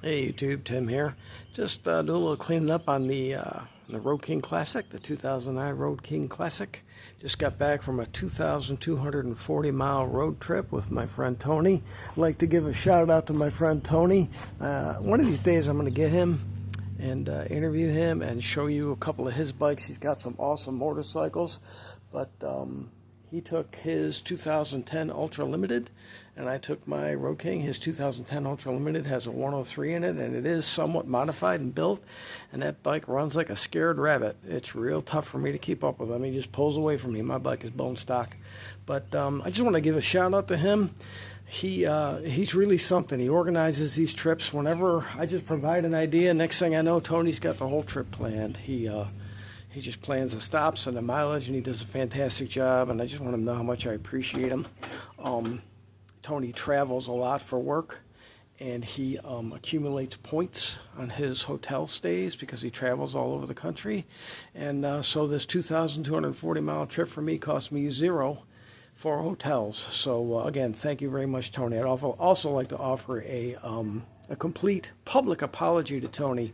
Hey YouTube, Tim here. Just doing a little cleaning up on the Road King Classic, the 2009 Road King Classic. Just got back from a 2,240-mile road trip with my friend Tony. I'd like to give a shout out to my friend Tony. One of these days I'm going to get him and interview him and show you a couple of his bikes. He's got some awesome motorcycles, but he took his 2010 Ultra Limited, and I took my Road King. His 2010 Ultra Limited has a 103 in it, and it is somewhat modified and built, and that bike runs like a scared rabbit. It's real tough for me to keep up with him. He just pulls away from me. My bike is bone stock. But I just want to give a shout out to him. He's really something. He organizes these trips. Whenever I just provide an idea, next thing I know, Tony's got the whole trip planned. He just plans the stops and the mileage, and he does a fantastic job, and I just want him to know how much I appreciate him. Tony travels a lot for work, and he accumulates points on his hotel stays because he travels all over the country. And so this 2,240-mile trip for me cost me $0 for hotels. So again, thank you very much, Tony. I'd also like to offer a complete public apology to Tony.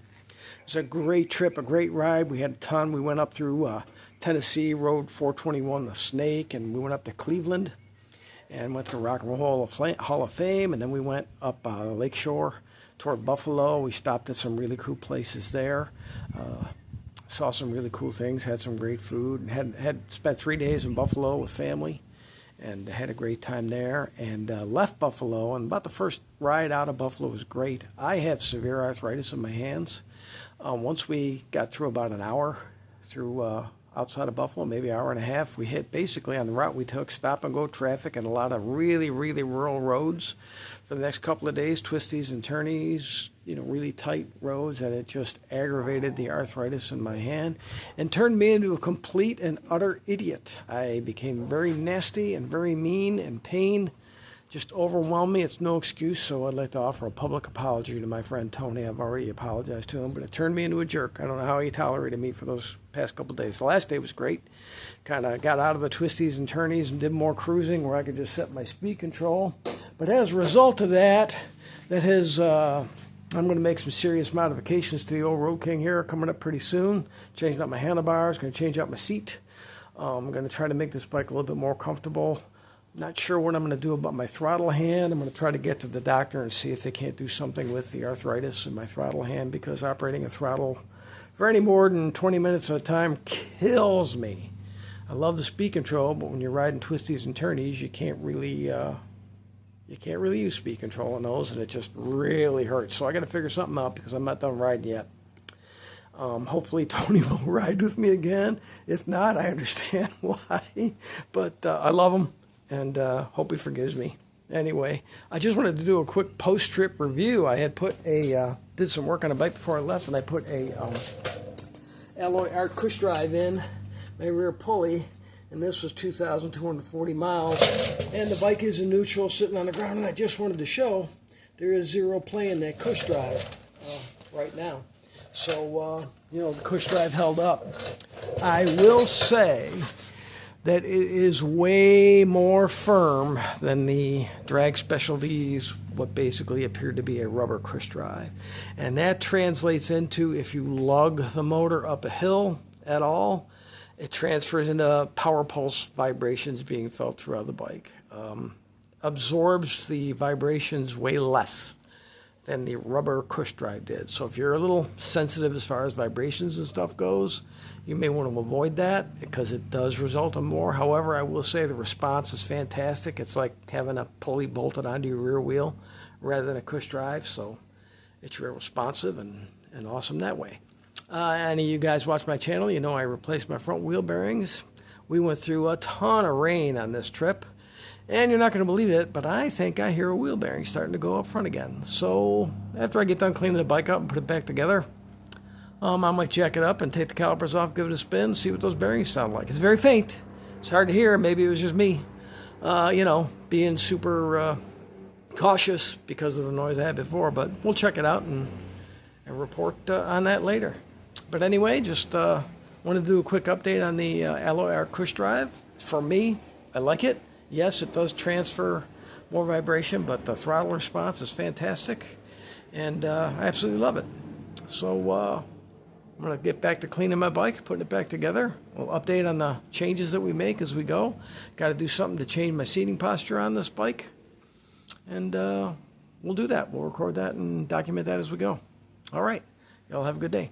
It was a great trip, a great ride. We had a ton. We went up through Tennessee, Road 421, the Snake, and we went up to Cleveland and went to Rock and Roll Hall of Fame, and then we went up Lakeshore toward Buffalo. We stopped at some really cool places there, saw some really cool things, had some great food, and had spent 3 days in Buffalo with family, and had a great time there, and left Buffalo, and about the first ride out of Buffalo was great. I have severe arthritis in my hands. Once we got through about an hour through outside of Buffalo, maybe an hour and a half, we hit basically on the route we took stop and go traffic and a lot of really, really rural roads for the next couple of days, twisties and turnies, really tight roads, and it just aggravated the arthritis in my hand and turned me into a complete and utter idiot. I became very nasty and very mean, and pain just overwhelmed me. It's no excuse, so I'd like to offer a public apology to my friend Tony. I've already apologized to him, but it turned me into a jerk. I don't know how he tolerated me for those past couple of days. The last day was great. Kind of got out of the twisties and turnies and did more cruising where I could just set my speed control. But as a result of that, I'm going to make some serious modifications to the old Road King here coming up pretty soon. Changing up my handlebars, going to change out my seat. I'm going to try to make this bike a little bit more comfortable. Not sure what I'm going to do about my throttle hand. I'm going to try to get to the doctor and see if they can't do something with the arthritis in my throttle hand, because operating a throttle for any more than 20 minutes at a time kills me. I love the speed control, but when you're riding twisties and turnies, you can't really use speed control on those, and it just really hurts. So I got to figure something out because I'm not done riding yet. Hopefully Tony will ride with me again. If not, I understand why, but I love him. And hope he forgives me. Anyway, I just wanted to do a quick post-trip review. I had did some work on a bike before I left, and I put a alloy arc cush drive in my rear pulley, and this was 2,240 miles, and the bike is in neutral, sitting on the ground, and I just wanted to show there is zero play in that cush drive right now. So, the cush drive held up. I will say that it is way more firm than the Drag Specialties, what basically appeared to be a rubber cush drive. And that translates into, if you lug the motor up a hill at all, it transfers into power pulse vibrations being felt throughout the bike. Absorbs the vibrations way less than the rubber cush drive did. So if you're a little sensitive as far as vibrations and stuff goes, you may want to avoid that because it does result in more. However, I will say the response is fantastic. It's like having a pulley bolted onto your rear wheel rather than a cush drive, so it's real responsive and awesome that way. Any of you guys watch my channel, you know I replaced my front wheel bearings. We went through a ton of rain on this trip, and you're not going to believe it, but I think I hear a wheel bearing starting to go up front again. So after I get done cleaning the bike up and put it back together, I might jack it up and take the calipers off, give it a spin, see what those bearings sound like. It's very faint. It's hard to hear. Maybe it was just me, being super cautious because of the noise I had before. But we'll check it out and report on that later. But anyway, just wanted to do a quick update on the alloy arc cush drive. For me, I like it. Yes, it does transfer more vibration, but the throttle response is fantastic. and I absolutely love it. So I'm going to get back to cleaning my bike, putting it back together. We'll update on the changes that we make as we go. Got to do something to change my seating posture on this bike, and we'll do that. We'll record that and document that as we go. All right. Y'all have a good day.